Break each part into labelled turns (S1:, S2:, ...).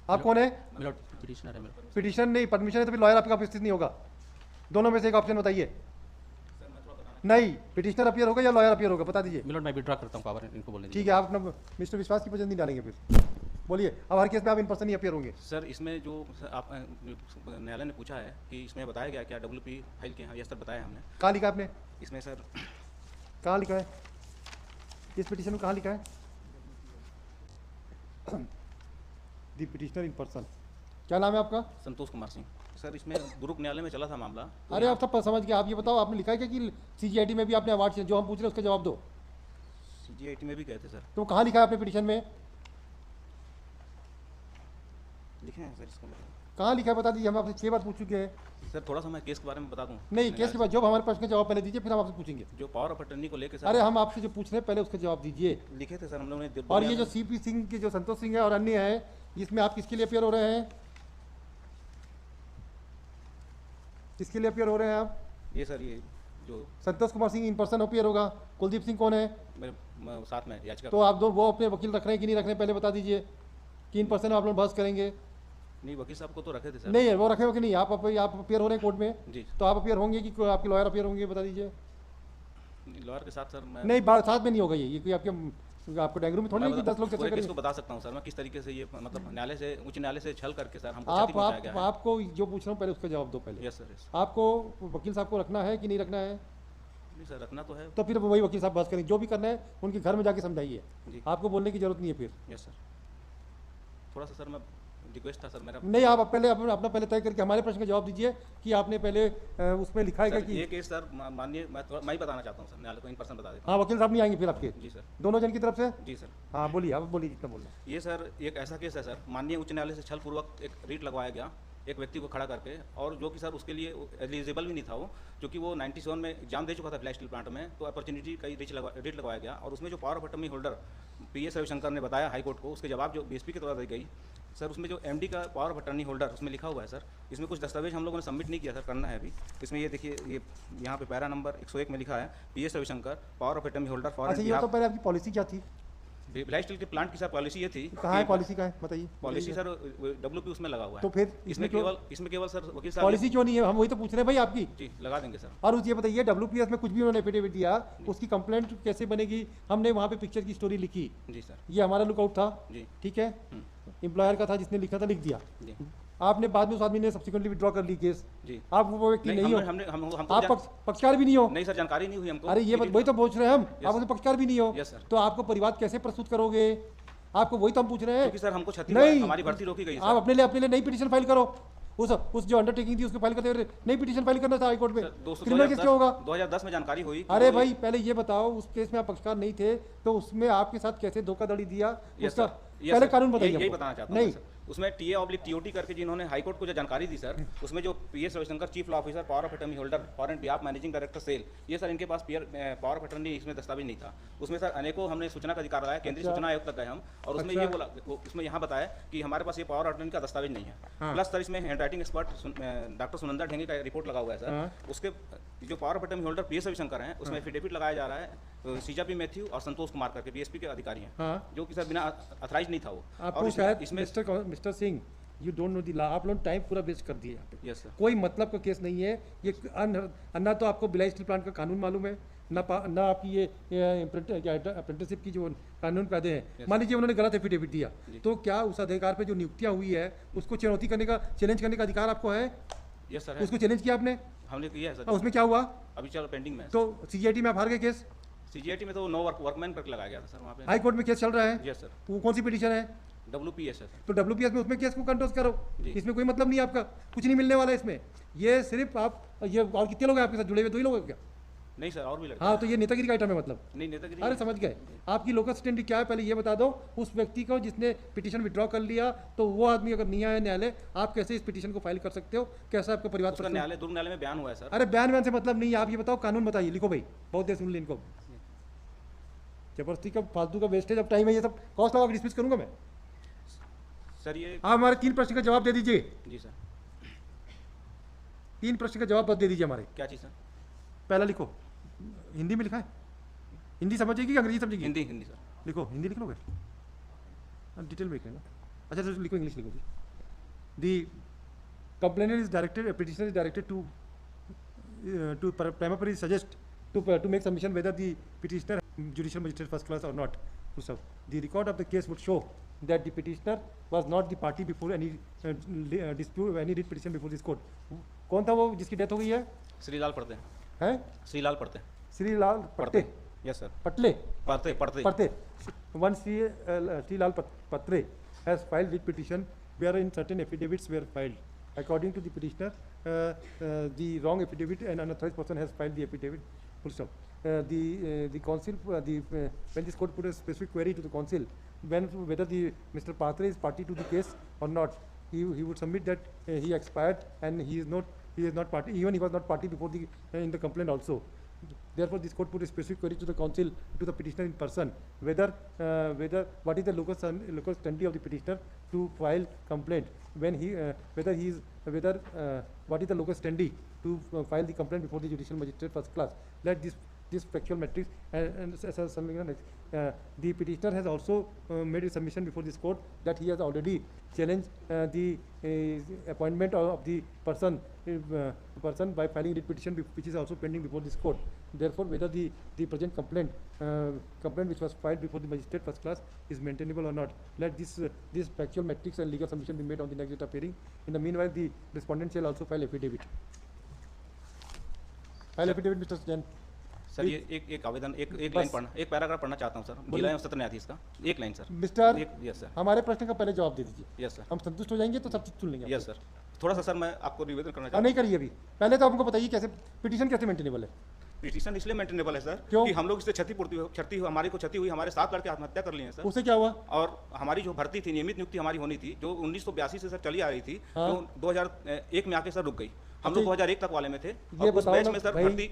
S1: आप कौन है?
S2: पिटिशनर है मेरा।
S1: पिटिशन नहीं, परमिशन है तो फिर लॉयर आपका उपस्थित नहीं होगा। दोनों में से एक ऑप्शन बताइए। नहीं, पिटिशनर अपीयर होगा या लॉयर अपीयर होगा, बता दीजिए।
S2: मिलोड मैं विड्रॉ करता हूँ पावर, इनको बोलने
S1: ठीक है, आप अपना मिस्टर विश्वास की वजह नहीं डालेंगे फिर। बोलिए, अब हर केस में आप इन पर्सन ही अपीयर होंगे।
S2: सर इसमें जो आप न्यायालय ने पूछा है कि इसमें बताया गया क्या WP फाइल के? हाँ यस सर, बताया हमने।
S1: कहाँ लिखा आपने?
S2: इसमें सर
S1: कहाँ लिखा है इस पिटिशन में, कहाँ लिखा है? दी पिटिशनर इन पर्सन। क्या नाम है आपका?
S2: संतोष कुमार सिंह। सर इसमें दुर्ग न्यायालय में चला था मामला।
S1: अरे आप सब समझ गए, आप ये बताओ आपने लिखा है क्या कि CGIT में भी आपने अवार्ड, जो हम पूछ रहे हैं उसका जवाब दो।
S2: CGIT में भी गए थे सर।
S1: तो कहाँ लिखा है आपने पिटिशन में?
S2: लिखे हैं सर इसका मतलब।
S1: कहाँ लिखा है बता दीजिए, हम आपसे 6 बार पूछ चुके हैं।
S2: सर थोड़ा सा मैं केस के बारे में बता दूं?
S1: नहीं, केस के बाद जब हमारे प्रश्न का जवाब पहले दीजिए, फिर हम आपसे पूछेंगे।
S2: जो पावर ऑफ अटर्नी को लेकर सर,
S1: अरे हम आपसे जो पूछ रहे हैं पहले उसका जवाब दीजिए।
S2: लिखे थे सर हम लोगों ने।
S1: और ये जो CP सिंह के जो संतोष सिंह है और अन्य है, इसमें आप किसके लिए अपियर हो रहे हैं? किसके लिए अपियर हो रहे हैं आप?
S2: ये सर ये जो
S1: Santosh Kumar Singh in person appear होगा। कुलदीप सिंह कौन है?
S2: मेरे साथ में याचिका।
S1: तो आप दो वो अपने वकील रख रहे हैं कि नहीं रख रहे हैं, पहले बता दीजिए कि इन पर्सन आप लोग बहस करेंगे।
S2: नहीं वकील साहब को तो रखे थे सर।
S1: नहीं है, वो रखे हो कि नहीं? आप अपियर हो रहे हैं कोर्ट में
S2: जी।
S1: तो आप अपियर होंगे कि आपके लॉयर अपियर होंगे, बता दीजिए।
S2: लॉयर के साथ सर मैं
S1: नहीं, बात साथ में नहीं होगा। ये कोई आपको डेंगरू में थोड़ी नहीं कि 10 लोग चर्चा
S2: इसको
S1: करेंगे।
S2: बता सकता हूँ सर मैं किस तरीके से ये मतलब न्यायालय से, उच्च न्यायालय से छल करके सर हमको क्षति पहुंचाया गया है।
S1: आपको जो पूछ रहा हूँ पहले उसका जवाब दो पहले।
S2: Yes sir yes.
S1: आपको वकील साहब को रखना है कि नहीं रखना है?
S2: नहीं सर रखना तो है।
S1: तो फिर वही वकील साहब बहस करेंगे, जो भी करना है उनके घर में जाके समझाइए,
S2: जी।
S1: आपको बोलने की जरूरत नहीं है फिर।
S2: Yes sir. थोड़ा सा सर मैं रिक्वेस्ट था सर मेरा।
S1: नहीं, आप पहले अपना पहले तय करके हमारे प्रश्न का जवाब दीजिए कि आपने पहले उसमें लिखा है क्या कि
S2: ये केस सर माननीय मैं ही बताना चाहता हूँ सर, न्यायालय को इन पर्सन बता देता
S1: हाँ, वकील साहब नहीं आएंगे फिर आपके
S2: हूँ। जी सर।
S1: दोनों जन की तरफ से।
S2: जी सर।
S1: हाँ बोलिए, आप बोलिए जितना बोलना है।
S2: ये सर एक ऐसा केस है सर, माननीय उच्च न्यायालय से छलपूर्वक एक रीट लगवाया गया एक व्यक्ति को खड़ा करके, और जो कि सर उसके लिए एलिजिबल भी नहीं था वो, क्योंकि वो 97 में एग्जाम दे चुका था फ्लैश स्टील प्लांट में, तो अपॉर्चुनिटी का रीट लगवाया गया। और उसमें जो power of attorney holder PS Ravishankar ने बताया हाई कोर्ट को, उसके जवाब जो BSP के द्वारा दी गई सर, उसमें जो MD का पावर ऑफ अटर्नी होल्डर उसमें लिखा हुआ है सर। इसमें कुछ दस्तावेज हम लोगों ने सबमिट नहीं किया सर, करना है अभी। इसमें ये देखिए, ये यहाँ पे पैरा नंबर 101 में लिखा है PS Ravishankar power of attorney holder for.
S1: अच्छा, ये तो पहले आपकी पॉलिसी क्या थी?
S2: फ्लाई स्टील के प्लांट की सर पॉलिसी ये थी।
S1: कहाँ है पॉलिसी? का है बताइए।
S2: पॉलिसी सर WP उसमें लगा हुआ है।
S1: तो फिर
S2: इसमें केवल सर वकील साहब
S1: पॉलिसी क्यों नहीं है? हम वही तो पूछ रहे हैं भाई आपकी।
S2: जी लगा देंगे सर।
S1: और ये बताइए, WPS में कुछ भी उन्होंने एफिडेविट दिया, उसकी कंप्लेंट कैसे बनेगी? हमने वहाँ पे पिक्चर की स्टोरी लिखी।
S2: जी सर।
S1: ये हमारा लुकआउट था।
S2: जी
S1: ठीक है, एम्प्लॉयर का था जिसने लिखा था, लिख दिया।
S2: जी।
S1: आपने बाद में उस आदमी ने सब्सिक्वेंटली विड्रॉ कर ली केस।
S2: जी।
S1: आप वो व्यक्ति नहीं हो,
S2: हमको
S1: आप पक्षकार भी नहीं हो।
S2: नहीं सर, जानकारी नहीं हुई हमको।
S1: अरे ये वही तो पूछ रहे हैं हम, आप उसमें पक्षकार भी नहीं हो।
S2: Yes sir.
S1: तो आपको परिवाद कैसे प्रस्तुत करोगे? आपको वही तो हम पूछ रहे हैं।
S2: क्योंकि सर हमको क्षति
S1: नहीं,
S2: हमारी भर्ती रोकी गई।
S1: आप अपने लिए नई पिटीशन फाइल करो। उस जो अंडरटेकिंग थी उसको फाइल करते हुए नई पिटीशन फाइल करना था हाई कोर्ट में। क्रिमिनल केस क्या होगा?
S2: 2010 में जानकारी हुई।
S1: अरे भाई पहले ये बताओ, उस केस में आप पक्षकार नहीं थे तो उसमें आपके साथ कैसे धोखाधड़ी दिया, उसका पहले कानून बताइए।
S2: यही बताना चाहता हूं
S1: नहीं,
S2: उसमें TA/TOT करके जिन्होंने हाई कोर्ट को जो जानकारी दी सर, उसमें जो PS Ravishankar chief law officer power of attorney holder for and behalf managing director cell, ये सर इनके पास पावर ऑफ अटर्नी इसमें दस्तावेज नहीं था। उसमें सर अनेकों हमने सूचना का अधिकार लगाया, केंद्रीय सूचना आयोग तक गए हम, और उसमें ये बोला, उसमें यहाँ बताया कि हमारे पास ये पावर ऑफ अटर्नी का दस्तावेज नहीं है। प्लस सर इसमें hand writing expert doctor Sunanda Dhenge का रिपोर्ट लगा हुआ है सर। उसके जो power of attorney holder PS Ravishankar हैं, उसमें एफिडेविट लगाया जा रहा है सीजा P मैथ्यू और संतोष कुमार करके BSP के अधिकारी हैं, जो कि सर बिना अथराइज नहीं था वो।
S1: आपको शायद mister Singh, you don't know the law. आप लोग टाइम पूरा वेस्ट कर दिए यहाँ पे।
S2: Yes sir.
S1: कोई मतलब का केस नहीं है ये। ना तो आपको भिलाई स्टील प्लांट का कानून मालूम है, ना आपकी ये अप्रेंटिसशिप की जो कानून कायदे हैं। मान लीजिए उन्होंने गलत एफिडेविट दिया, तो क्या उस अधिकार पे जो नियुक्तियां हुई है उसको चुनौती करने का, चैलेंज करने का अधिकार आपको है?
S2: Yes sir.
S1: उसको चैलेंज किया आपने?
S2: हमने किया है सर।
S1: उसमें क्या हुआ?
S2: अभी चलो पेंडिंग में।
S1: तो CGIT में आप हार गए केस।
S2: CGIT में तो नो वर्कमैन करके लगाया गया था सर वहाँ पे।
S1: हाई कोर्ट में केस चल रहा है।
S2: Yes sir.
S1: वो कौन सी पिटीशन है?
S2: WPS है सर।
S1: तो WPS में उसमें केस को कंट्रोल करो। इसमें कोई मतलब नहीं है, आपका कुछ नहीं मिलने वाला है इसमें। ये सिर्फ आप ये, और कितने लोग हैं आपके साथ जुड़े हुए? 2 ही लोग हैं क्या?
S2: नहीं सर, और भी लड़के।
S1: हाँ, तो ये नेतागिरी का आइटम है मतलब।
S2: नहीं नेतागिरी।
S1: अरे समझ गए। आपकी लोकल स्टैंड क्या है पहले ये बता दो। उस व्यक्ति को जिसने पिटीशन विड्रॉ कर लिया, तो वो आदमी अगर नहीं आया न्यायालय, आप कैसे इस पिटीशन को फाइल कर सकते हो? कैसा आपका परिवार?
S2: दुर्ग न्यायालय में बयान हुआ है सर।
S1: अरे बयान से मतलब नहीं है, आप ये बताओ कानून बताइए, लिखो भाई, बहुत देर सुन ली इनको। जबरदस्ती का फालतू का वेस्टेज ऑफ टाइम है ये सब। कॉस्ट लगा के डिसमिस करूंगा मैं
S2: सर। ये
S1: आप हमारे 3 प्रश्न का जवाब दे दीजिए।
S2: जी सर।
S1: 3 प्रश्न का जवाब दे दीजिए हमारे।
S2: क्या चीज़ सर?
S1: पहला लिखो, हिंदी में लिखा है। हिंदी समझेगी कि अंग्रेजी समझेगी?
S2: हिंदी सर।
S1: लिखो, हिंदी लिख लोगे? डिटेल में लिखेगा। अच्छा तो लिखो, इंग्लिश लिखो जी। दी complainant is directed, a petitioner is directed to prima facie suggest to make submission whether the petitioner judicial magistrate first class or not. So the record of the case would show that the petitioner was not the party before any dispute, any writ petition before this court. कौन था वो जिसकी death हो गई है?
S2: श्रीलाल पड़ते
S1: हैं?
S2: श्रीलाल पड़ते
S1: श्रीलाल पट्टे।
S2: Yes sir.
S1: पटले
S2: पड़ते पड़ते
S1: पड़ते। One Srilal Patre has filed writ petition wherein certain affidavits were filed. According to the petitioner, the wrong affidavit and unauthorized person has filed the affidavit. Full stop. The council, when this court put a specific query to the council, whether the Mr. Patre is party to the case or not, he would submit that he expired and he is not party. Even he was not party before the in the complaint also. Therefore, this court put a specific query to the council, to the petitioner in person, whether what is the locus standi of the petitioner to file complaint, when he what is the locus standi to file the complaint before the judicial magistrate first class. Let this factual matrix and something the petitioner has also made a submission before this court that he has already challenged the appointment of the person by filing writ petition which is also pending before this court. Therefore, whether the present complaint which was filed before the magistrate first class is maintainable or not, let this factual matrix and legal submission be made on the next date of hearing. In the meanwhile, the respondent shall also file affidavit. File affidavit, Mr. Jain.
S2: Sir ये एक आवेदन एक line पढ़ना, एक paragraph पढ़ना चाहता हूँ sir, जिला सत्र न्यायाधीश का एक line sir.
S1: Mister,
S2: yes sir.
S1: हमारे प्रश्न का पहले जवाब दे दीजिए।
S2: Yes sir.
S1: हम संतुष्ट हो जाएंगे तो सब चीज सुन लेंगे।
S2: Yes sir. थोड़ा सा सर मैं आपको निवेदन करना चाहता हूँ।
S1: नहीं करिए अभी, पहले तो हमको बताइए कैसे पिटीशन कैसे मेंटेनेबल है?
S2: पिटीशन इसलिए मेंटेनेबल है सर
S1: क्यों?
S2: कि हम लोग इससे क्षति हुई, हमारी को क्षति हुई, हमारे 7 लड़के आत्महत्या कर लिए हैं सर।
S1: उससे क्या हुआ?
S2: और हमारी जो भर्ती थी, नियमित नियुक्ति हमारी होनी थी, जो 1982 से सर चली आ रही थी,
S1: हाँ?
S2: जो 2001 में आके सर रुक गई। हम लोग 2001 तक वाले में थे।
S1: ये बताओ
S2: बैच में सर भर्ती,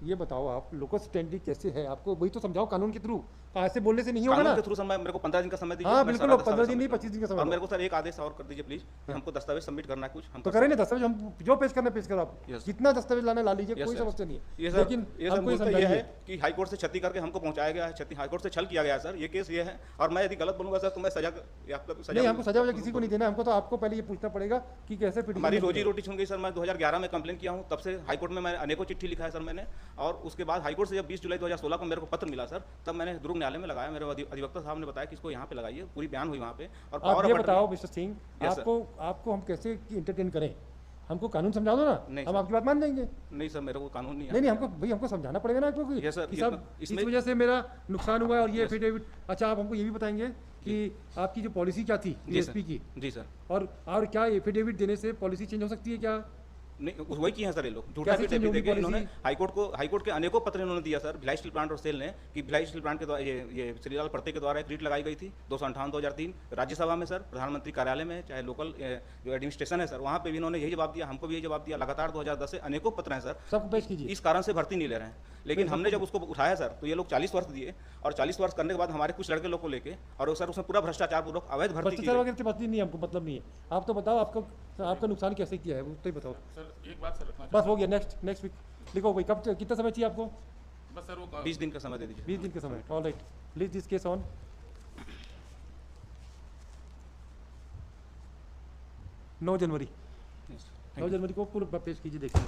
S1: ये बताओ आप लोकल स्टैंडिंग कैसे है, आपको वही तो समझाओ कानून के थ्रू। ऐसे बोलने से नहीं होगा ना।
S2: कानून के थ्रू सर मेरे को 15 दिन का समय दीजिए।
S1: हाँ बिल्कुल, 15 दिन नहीं 25 दिन का समय।
S2: और मेरे को सर एक आदेश और कर दीजिए प्लीज, हमको दस्तावेज सबमिट करना है कुछ। हम
S1: तो करें ना दस्तावेज, हम जो पेश करना पेश करो आप, जितना दस्तावेज लाना ला लीजिए, कोई समस्या नहीं है।
S2: लेकिन ये है कि हाई कोर्ट से क्षति करके हमको पहुंचाया गया है, हाई कोर्ट से छल किया गया सर, ये केस ये है। और मैं यदि गलत बोलूंगा सर तो मैं सजा
S1: नहीं, हमको सजा किसी को नहीं देना, हमको तो आपको पहले ये पूछना पड़ेगा कि कैसे
S2: हमारी रोजी रोटी छूट गई सर। मैं 2011 में कंप्लेन किया हूँ, तब से हाई कोर्ट में मैं अनेकों चिट्ठी लिखा है सर मैंने। और उसके बाद हाई कोर्ट से जब 20 जुलाई 2016 को मेरे को पत्र मिला सर, तब मैंने दुर्ग न्यायालय में लगाया। मेरे अधिवक्ता साहब ने बताया कि इसको यहाँ पे लगाइए, पूरी बयान हुई वहाँ पे। और
S1: आप ये बताओ मिस्टर सिंह, आपको हम कैसे इंटरटेन करें? हमको कानून समझा दो ना, हम आपकी बात मान जाएंगे।
S2: नहीं सर, मेरे को कानून
S1: नहीं, हमको समझाना पड़ेगा ना आपको कि सब इस वजह से मेरा नुकसान हुआ है और ये एफिडेविट। अच्छा, आप हमको ये भी बताएंगे कि आपकी जो पॉलिसी क्या थी डीएसपी की?
S2: जी सर।
S1: और क्या एफिडेविट देने से पॉलिसी चेंज हो सकती है क्या?
S2: नहीं, वही किए हैं सर ये लोग, झूठा एफिडेविट देके इन्होंने हाईकोर्ट के अनेकों पत्र इन्होंने दिया सर भिलाई स्टील प्लांट और सेल ने, कि भिलाई स्टील प्लांट के द्वारा ये श्रीलाल पर्ते के द्वारा एक रीट लगाई गई थी 258/2003 राज्यसभा में सर, प्रधानमंत्री कार्यालय में, चाहे लोकल जो एडमिनिस्ट्रेशन है सर, वहाँ पे भी इन्होंने यही जवाब दिया, हमको भी यही जवाब दिया। लगातार 2010 से अनेकों पत्र हैं सर,
S1: सब पेश कीजिए।
S2: इस कारण से भर्ती नहीं ले रहे हैं। लेकिन हमने जब उसको उठाया सर, तो ये लोग 40 वर्ष दिए, और 40 वर्ष करने के बाद हमारे कुछ लड़के लोग को लेके, और सर उसमें पूरा भ्रष्टाचार पूर्वक अवैध भर्ती की
S1: भर्ती नहीं, हमको मतलब नहीं है। आप तो बताओ आपका नुकसान कैसे किया है, वो तो ही बताओ
S3: सर। एक बात सर,
S1: बस हो गया। नेक्स्ट वीक लिखो भाई, कब कितना समय चाहिए आपको?
S3: बस सर वो
S2: 20 दिन का समय दे दीजिए।
S1: 20 दिन का समय, all right. Please this case on 9 जनवरी को पूरा पेश कीजिए, देखिए।